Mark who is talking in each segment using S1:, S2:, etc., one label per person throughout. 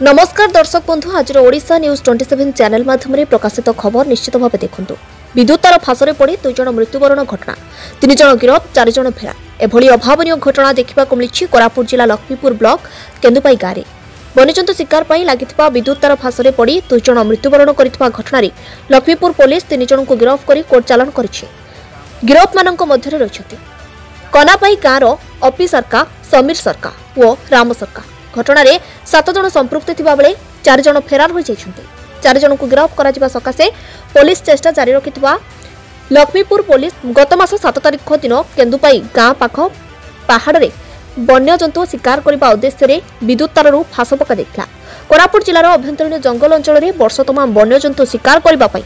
S1: नमस्कार दर्शक बंधु आज ओडिशा न्यूज 27 चैनल माध्यम प्रकाशित खबर निश्चित भाव देखु। विद्युत तार फासरे पड़ी 2 जन मृत्युवरण घटना, 3 जन गिरफ, 4 जन फेरार। एभली अभावन घटना देखा मिली कोरापुट जिला लक्ष्मीपुर ब्लॉक केन्दुपाई गाँव में वन्यजंतु शिकार पर लगी विद्युत तार फासरे पड़ी 2 जन मृत्युवरण करथिबा घटना लक्ष्मीपुर पुलिस 3 जन को गिरफ कर कोर्ट चालान करिछि। गिरफ मानक मध्य रहिछथि कनापाई गाँव अपी सरका, समीर सरका और राम सरका। घटना 7 जन संपृक्त थिबा बेले 4 जन फेरार हो जाइछन्ते। 4 जन को गिरफ करा सकाशे पुलिस चेष्टा जारी रखिथिबा लक्ष्मीपुर पुलिस गत मास 7 तारिख दिन केन्दुपाई गाँ पाख पहाड़ रे वन्यजंतु शिकार करने उद्देश्य विद्युत तारु फास पका देथिला। कोरापुट जिलार अभ्यंतरीण जंगल अंचल में वर्ष तमाम वन्यजंतु शिकार करने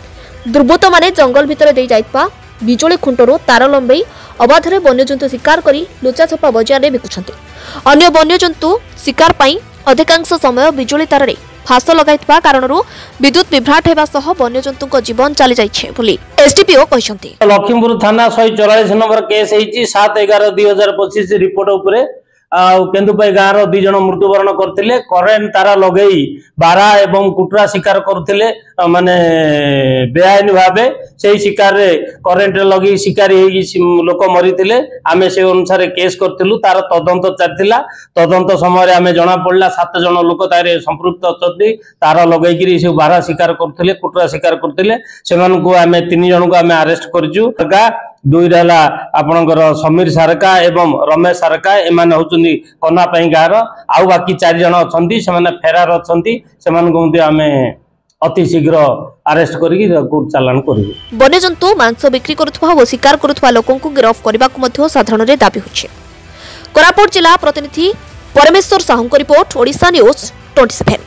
S1: दुर्बृत्त माने जंगल भितर दे जाइतबा बिजुली खुंटरू तार लंबई अबाधरे वन्यजंतु शिकार करी लुचाछपा बजार में बिकुछन्ते। अन्य वन्यजंतु शिकार पाई अधिकांश समय बिजुली तार रे फास लगाइतबा कारणरू विद्युत विभ्राट हेबा सह वन्यजंतुक जीवन चली जाइछे बोली एसडीपीओ कहिसन्ते।
S2: लखीमपुर थाना 144 नंबर केस हेछि 7/11/2025 रिपोर्ट उपरे केन्दुपाई गाँव 2 जन मृत्युवरण करथिले। करेंट तारा लगेई बारा एवं कुटरा शिकार करथिले माने बेआईन भावे से शिकार रे करेंट लगी शिकारी लोक मरीथिले। आमे से अनुसार केस करथिलु, तार तदंत चलथिला। तदंत समय आमे जणा पड़ला 7 जन लोक तारे संपृक्त अछथि। तार लगेई से बारा शिकार करथिले, कुटरा शिकार करथिले। सेमान को आमे 3 जन को आमे अरेस्ट करजु। 2 रहला आपनकर समीर सरका एवं रमेश सरका एमाने होचुनी कनापाई गाँव। आउ बाकी 4 जन अछंती सेमाने फेरार अछंती। सेमान को आमे अति शीघ्र अरेस्ट करिक कोर्ट चालान करिबु।
S1: वन्यजंतु मांस बिक्री करुथबा व शिकार करुथबा लोकन को गिरफ्त करबा को मध्य साधारण रे दाबी होछि। कोरापुट जिला प्रतिनिधि परमेश्वर साहू को रिपोर्ट, ओडिशा न्यूज 27।